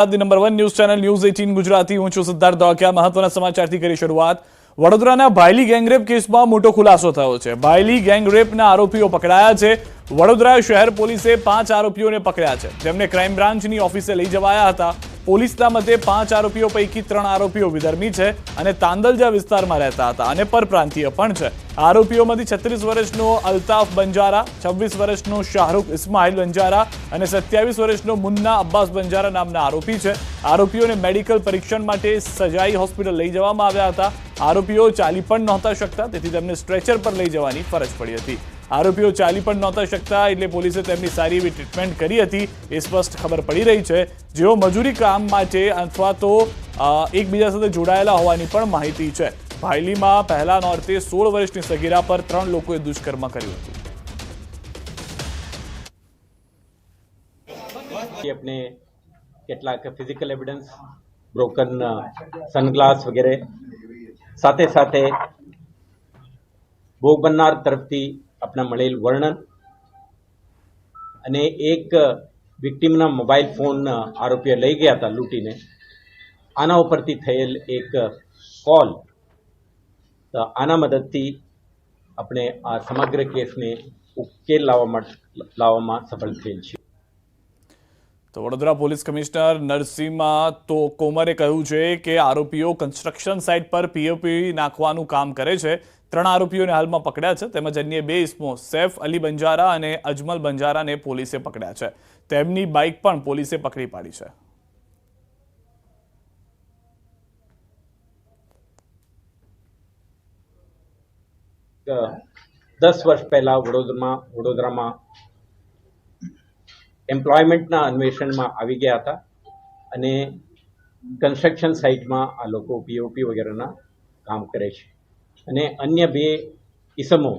Number 1 news channel news 18 Gujarati હું છું સિદ્ધાર્થ દોડકિયા। મહત્વના સમાચારથી કરી શરૂઆત। વડોદરાના ભાયલી ગેંગરેપ કેસમાં મોટો ખુલાસો થયો છે। ભાયલી ગેંગરેપના આરોપીઓ પકડાયા છે। વડોદરા શહેર પોલીસે 5 આરોપીઓને પકડ્યા છે, જેમને ક્રાઇમ બ્રાન્ચની ઓફિસે લઈ જવાયા હતા। પોલીસના મતે 5 આરોપીઓ પૈકી 3 આરોપીઓ વિધર્મી છે અને તાંદલજા વિસ્તારમાં રહેતા હતા અને પરપ્રાંતીય પણ છે। આરોપીઓમાંથી 36 વર્ષનો અલ્તાફ બંજારા, 26 વર્ષનો શાહરુખ ઇસ્માઇલ બંજારા અને 27 વર્ષનો મુન્ના અબ્બાસ બંજારા નામના આરોપી છે। આરોપીઓને મેડિકલ પરીક્ષણ માટે સજાઈ હોસ્પિટલ લઈ જવામાં આવ્યા હતા। આરોપીઓ ચાલી પણ નહોતા શકતા, તેથી તેમને સ્ટ્રેચર પર લઈ જવાની ફરજ પડી હતી। આરોપીઓ ચાલી પણ નહોતા શકતા એટલે પોલીસે તેમની સારી એવી ટ્રીટમેન્ટ કરી હતી, એ સ્પષ્ટ ખબર પડી રહી છે। જેઓ મજૂરી કામ માટે અથવા તો એકબીજા સાથે જોડાયેલા હોવાની પણ માહિતી છે। ભાયલીમાં પહેલા નોરતે 16 વર્ષની સગીરા પર 3 લોકોએ દુષ્કર્મ કર્યું હતું। अपने કેટલાક ફિઝિકલ એવિડન્સ, બ્રોકન સનગ્લાસ વગેરે સાથે સાથે ભોગ બનનાર તરફથી આપણા મળેલ વર્ણન અને એક વિક્ટિમના મોબાઈલ ફોન આરોપીએ લઈ ગયા હતા લૂંટીને, આના ઉપરથી થયેલ એક કોલ, તો આના મદદથી આપણે આ સમગ્ર કેસને ઉકેલ લાવવામાં સફળ થયેલ છે। તો વડોદરા પોલીસ કમિશનર નરસિંહા તોમરે કહ્યું છે કે આરોપીઓ કન્સ્ટ્રક્શન સાઇટ પર પીઓપી નાખવાનું કામ કરે છે। 3 આરોપીઓને હાલમાં પકડ્યા છે, તેમજ અન્ય 2 ઇસમો સૈફ અલી બંજારા અને અજમલ બંજારાને પોલીસે પકડ્યા છે। તેમની બાઇક પણ પોલીસે પકડી પાડી છે। કે 10 વર્ષ પહેલા વડોદરામાં એમ્પ્લોયમેન્ટના અન્વેષણમાં આવી ગયા હતા અને કન્સ્ટ્રક્શન સાઇટમાં આ લોકો પીઓપી વગેરેના કામ કરે છે અને અન્ય 2 ઇસમો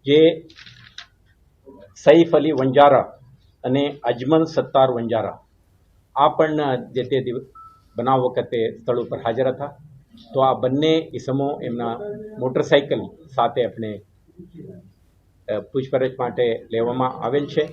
જે સૈફ અલી વંજારા અને અજમલ સત્તાર વંજારા આ પણ જે તે બનાવ વખતે સ્થળ ઉપર હાજર હતા। તો આ બંને ઇસમો એમના મોટરસાઇકલ સાથે આપણે પૂછપરછ માટે લેવામાં આવેલ છે।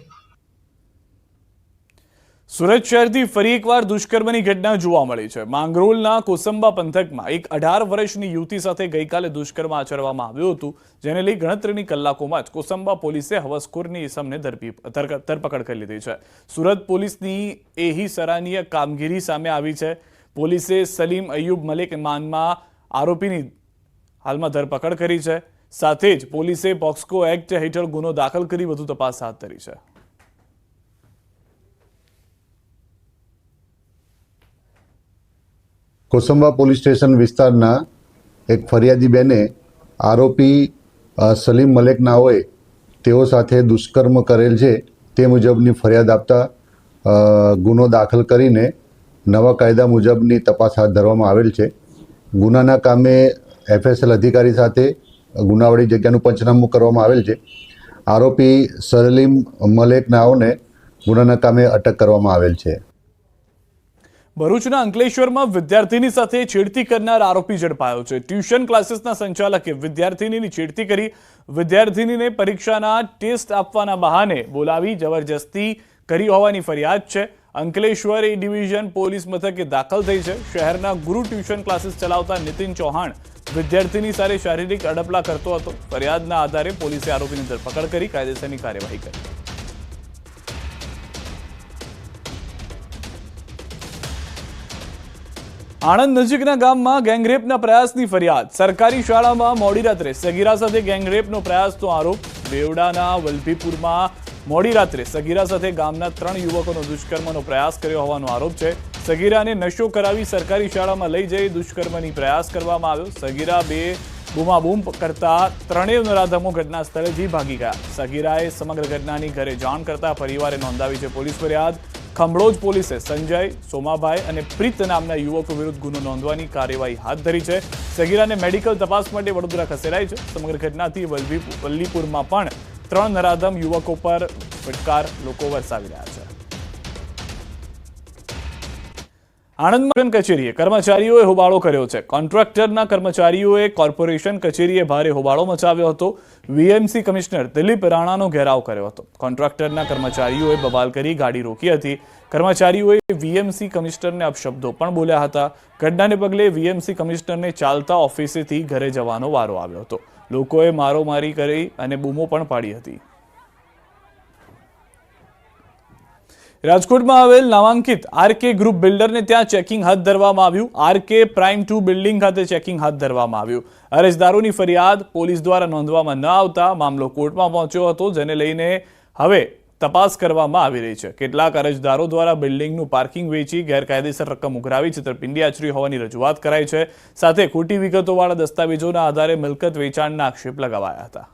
સુરત શહેરથી ફરી એકવાર દુષ્કર્મની ઘટના જોવા મળી છે। માંગરોળના કોસંબા પંથકમાં એક 18 વર્ષની યુવતી સાથે ગઈકાલે દુષ્કર્મ આચરવામાં આવ્યું હતું, જેને લઈ ગણતરીની કલાકોમાં જ કોસંબા પોલીસે હવસખોરની ઇસમને ધરપકડ કરી લીધી છે। સુરત પોલીસની એહી સરાહનીય કામગીરી સામે આવી છે। પોલીસે સલીમ અયુબ મલિક નામના આરોપીની હાલમાં ધરપકડ કરી છે। સાથે જ પોલીસે પોક્સકો એક્ટ હેઠળ ગુનો દાખલ કરી વધુ તપાસ હાથ ધરી છે। કોસંબા પોલીસ સ્ટેશન વિસ્તારના એક ફરિયાદી બેને આરોપી સલીમ મલેક નાઓએ તેઓ સાથે દુષ્કર્મ કરેલ છે તે મુજબની ફરિયાદ આપતા ગુનો દાખલ કરીને નવા કાયદા મુજબની તપાસ હાથ ધરવામાં આવેલ છે। ગુનાના કામે એફએસએલ અધિકારી સાથે ગુનાવાળી જગ્યાનું પંચનામું કરવામાં આવેલ છે। આરોપી સલીમ મલેક નાઓને ગુનાના કામે અટક કરવામાં આવેલ છે। ભરૂચના અંકલેશ્વરમાં વિદ્યાર્થીની સાથે છેડતી કરનાર આરોપી ઝડપાયો છે। ટ્યુશન ક્લાસીસના સંચાલકે વિદ્યાર્થીનીની છેડતી કરી વિદ્યાર્થીનીને પરીક્ષાના ટેસ્ટ આપવાના બહાને બોલાવી જબરજસ્તી કરી હોવાની ફરિયાદ છે। અંકલેશ્વર એ ડિવિઝન પોલીસ મથકે દાખલ થઈ છે। શહેરના ગુરુ ટ્યુશન ક્લાસીસ ચલાવતા નીતિન ચૌહાણ વિદ્યાર્થીની સાથે શારીરિક અડપલા કરતો હતો। ફરિયાદના આધારે પોલીસે આરોપીની ધરપકડ કરી કાયદેસરની કાર્યવાહી કરી। આણંદ નજીકના ગામમાં ગેંગરેપના પ્રયાસની ફરિયાદ। સરકારી શાળામાં મોડી રાત્રે સગીરા સાથે ગેંગરેપનો પ્રયાસનો આરોપ। બેવડાના વલભીપુરમાં મોડી રાત્રે સગીરા સાથે ગામના 3 યુવકોનો દુષ્કર્મનો પ્રયાસ કર્યો હોવાનો આરોપ છે। સગીરાને નશો કરાવી સરકારી શાળામાં લઈ જઈ દુષ્કર્મની પ્રયાસ કરવામાં આવ્યો। સગીરા 2 બૂમાબૂમ કરતા 3 નરાધમો ઘટના સ્થળેથી ભાગી ગયા। સગીરાએ સમગ્ર ઘટનાની ઘરે જાણ કરતા પરિવારે નોંધાવી છે પોલીસ ફરિયાદ। ખંભળોજ પોલીસે સંજય, સોમાભાઈ અને પ્રીત નામના યુવકો વિરુદ્ધ ગુનો નોંધવાની કાર્યવાહી હાથ ધરી છે। સગીરાને મેડિકલ તપાસ માટે વડોદરા ખસેડાઈ છે। સમગ્ર ઘટનાથી વલ્લીપુરમાં પણ 3 નરાધમ યુવકો પર ફટકાર લોકો વરસાવી રહ્યા છે। આણંદમાં કચેરીએ કર્મચારીઓએ હોબાળો કર્યો છે. કોન્ટ્રાક્ટરના કર્મચારીઓએ કોર્પોરેશન કચેરીએ ભારે હોબાળો મચાવ્યો હતો. વીએમસી કમિશનર દિલીપ રાણાનો ઘેરાવ કર્યો હતો. કોન્ટ્રાક્ટરના કર્મચારીઓએ બબાલ કરી ગાડી રોકી હતી. કર્મચારીઓએ વીએમસી કમિશનરને અપશબ્દો પણ બોલ્યા હતા. ઘટનાને પગલે વીએમસી કમિશનરને ચાલતા ઓફિસેથી ઘરે જવાનો વારો આવ્યો હતો. લોકોએ મારોમારી કરી અને બૂમો પણ પાડી હતી. રાજકોટમાં આવેલ નામાંકિત આરકે ગ્રુપ બિલ્ડરને ત્યાં ચેકિંગ હાથ ધરવામાં આવ્યું. આરકે પ્રાઇમ 2 બિલ્ડિંગ ખાતે ચેકિંગ હાથ ધરવામાં આવ્યું. અરજદારોની ફરિયાદ પોલીસ દ્વારા નોંધવામાં ન આવતા મામલો કોર્ટમાં પહોંચ્યો હતો, જેને લઈને હવે તપાસ કરવામાં આવી રહી છે. કેટલાક અરજદારો દ્વારા બિલ્ડિંગનું પાર્કિંગ વેચી ગેરકાયદેસર રકમ ઉઘરાવી છેતરપિંડી આચરી હોવાની રજૂઆત કરાઈ છે. સાથે ખોટી વિગતોવાળા દસ્તાવેજોના આધારે મિલકત વેચાણના આક્ષેપ લગાવાયા હતા.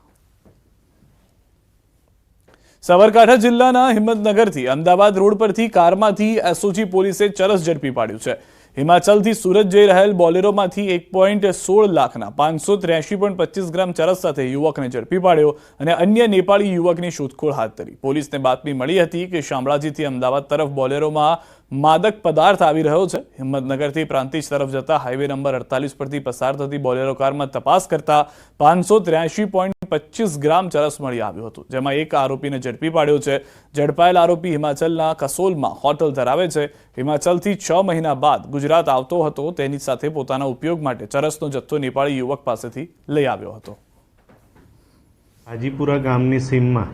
સાબરકાંઠા જિલ્લાના હિંમતનગરથી અમદાવાદ રોડ પરથી કારમાંથી એસઓજી પોલીસે ચરસ ઝડપી પાડ્યું છે. હિમાચલથી સુરત જઈ રહેલ બોલેરોમાંથી 1.16 લાખના 583.25 ગ્રામ ચરસ સાથે યુવકને ઝડપી પાડ્યો અને અન્ય નેપાળી યુવકની શોધખોળ હાથ ધરી. પોલીસને બાતમી મળી હતી કે શામળાજીથી અમદાવાદ તરફ બોલેરોમાં માદક પદાર્થ આવી રહ્યો છે. હિંમતનગરથી પ્રાંતિજ તરફ જતા હાઈવે નંબર 48 પરથી પસાર થતી બોલેરો કારમાં તપાસ કરતા 583.25 ગ્રામ ચરસ મળી આવ્યું હતું, જેમાં એક આરોપીને ઝડપી પાડ્યો છે. ઝડપાયેલ આરોપી હિમાચલના કસોલમાં હોટલ ધરાવે છે. હિમાચલથી 6 મહિના બાદ ગુજરાત આવતો હતો. તેની સાથે પોતાના ઉપયોગ માટે ચરસનો જથ્થો નેપાળી યુવક પાસેથી લઈ આવ્યો હતો. હાજીપુરા ગામની સીમમાં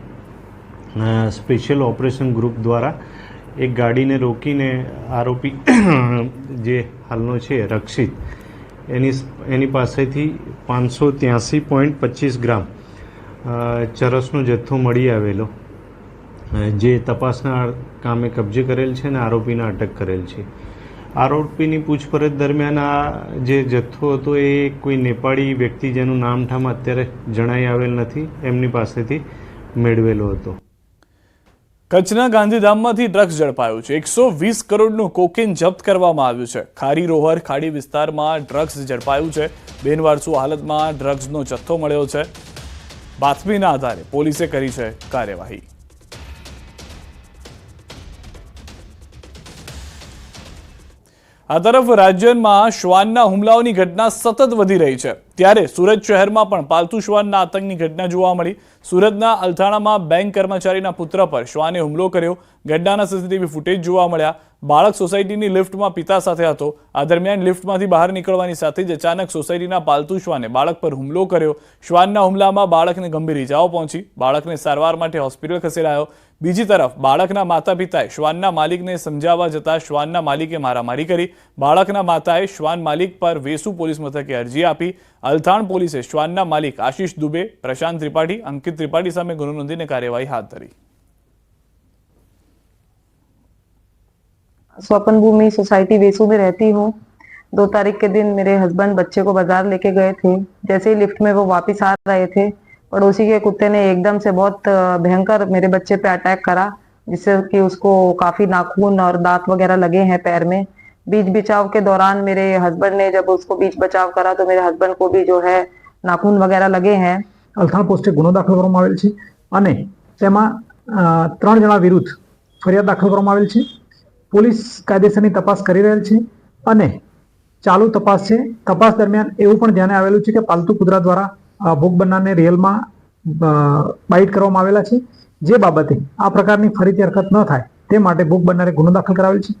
સ્પેશિયલ ઓપરેશન ગ્રુપ દ્વારા એક ગાડીને રોકીને આરોપી જે હાલનો છે રક્ષિત, એની પાસેથી 583.25 ગ્રામ ચરસનો જથ્થો મળી આવેલો, જે તપાસના કામે કબજે કરેલ છે અને આરોપીને અટક કરેલ છે. આરોપીની પૂછપરછ દરમિયાન આ જે જથ્થો હતો એ કોઈ નેપાળી વ્યક્તિ જેનું નામઠામ અત્યારે જણાઈ આવેલ નથી, એમની પાસેથી મેળવેલો હતો. કચ્છના ગાંધીધામમાંથી ડ્રગ્સ ઝડપાયું છે. 120 કરોડનું કોકેન જપ્ત કરવામાં આવ્યું છે. ખારી રોહર ખાડી વિસ્તારમાં ડ્રગ્સ ઝડપાયું છે. બિનવારસુ હાલતમાં ડ્રગ્સનો જથ્થો મળ્યો છે. બાતમીના આધારે પોલીસે કરી છે કાર્યવાહી. આ તરફ રાજ્યમાં શ્વાનના હુમલાઓની ઘટના સતત વધી રહી છે. ત્યારે સુરત શહેરમાં પણ પાલતુ શ્વાનના આતંકની ઘટના જોવા મળી. સુરતના અલથાણામાં બેંક કર્મચારીના પુત્ર પર શ્વાને હુમલો કર્યો. ઘટનાના સીસીટીવી ફૂટેજ જોવા મળ્યા. બાળક સોસાયટીની લિફ્ટમાં પિતા સાથે હતો. આ દરમિયાન લિફ્ટમાંથી બહાર નીકળવાની સાથે જ અચાનક સોસાયટીના પાલતુ શ્વાને બાળક પર હુમલો કર્યો. શ્વાનના હુમલામાં બાળકને ગંભીર ઇજાઓ પહોંચી. બાળકને સારવાર માટે હોસ્પિટલ ખસેડાયો. બીજી તરફ બાળકના માતા પિતાએ શ્વાનના માલિકને સમજાવવા જતા શ્વાનના માલિકે મારામારી કરી. બાળકના માતાએ શ્વાન માલિક પર વેસુ પોલીસ મથકે અરજી આપી. અલથાણ પોલીસે શ્વાનના માલિક આશીષ દુબે, પ્રશાંત ત્રિપાઠી, અંકિત ત્રિપાઠી સામે ગુનો નોંધીને કાર્યવાહી હાથ ધરી. स्वपन भूमि सोसाइटी वेसू में रहती हूँ. 2 तारीख के दिन मेरे हस्बैंड बच्चे को बाजार लेके गए थे. जैसे ही लिफ्ट में वो वापस आ रहे थे, पड़ोसी के कुत्ते ने एकदम से बहुत भयंकर मेरे बच्चे पे अटैक करा, जिससे कि उसको काफी नाखून और दांत वगैरह लगे हैं पैर में. बीच बचाव के दौरान मेरे हस्बैंड ने जब उसको बीच बचाव करा तो मेरे हस्बैंड को भी जो है नाखून वगैरह लगे हैं. અલથાણ પોસ્ટે ગુનો દાખલ કરવામાં આવેલ છે અને તેમાં 3 જણા વિરુદ્ધ ફરિયાદ દાખલ કરવામાં આવેલ છે. પોલીસ કાયદેસરની તપાસ કરી રહેલ છે અને ચાલુ તપાસ છે. તપાસ દરમિયાન એવું પણ ધ્યાને આવેલું છે કે પાલતુ કૂતરા દ્વારા ભોગ બનનારને રિયલમાં બાઇટ કરવામાં આવેલા છે, જે બાબતે આ પ્રકારની ફરીથી હરકત ન થાય તે માટે ભોગ બનનારે ગુનો દાખલ કરાવેલ છે.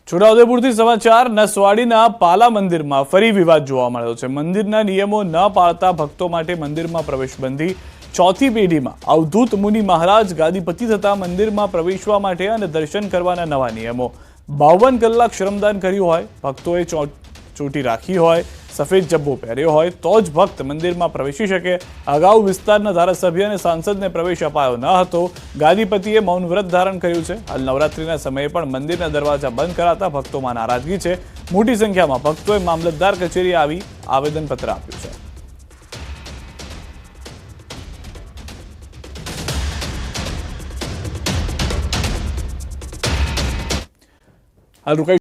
છોટાઉદેપુરથી સમાચાર. નસવાડીના પાલા મંદિરમાં ફરી વિવાદ જોવા મળ્યો છે. મંદિરના નિયમો ન પાળતા ભક્તો માટે મંદિરમાં પ્રવેશબંધી. 4થી પેઢીમાં અવધૂત મુનિ મહારાજ ગાદીપતિ થતા મંદિરમાં પ્રવેશવા માટે અને દર્શન કરવાના નવા નિયમો. 52 કલાક શ્રમદાન કર્યું હોય, ભક્તોએ ચોટી રાખી હોય, સફેદ જબ્બો પહેર્યો હોય તો જ ભક્ત મંદિરમાં પ્રવેશી શકે. અગાઉ વિસ્તારના ધારાસભ્ય અને સાંસદને પ્રવેશ અપાયો ન હતો. ગાદીપતિએ મૌન વ્રત ધારણ કર્યું છે. હાલ નવરાત્રીના સમયે પણ મંદિરના દરવાજા બંધ કરાતા ભક્તોમાં નારાજગી છે. મોટી સંખ્યામાં ભક્તોએ મામલતદાર કચેરી આવી આવેદનપત્ર આપ્યું છે. હાલ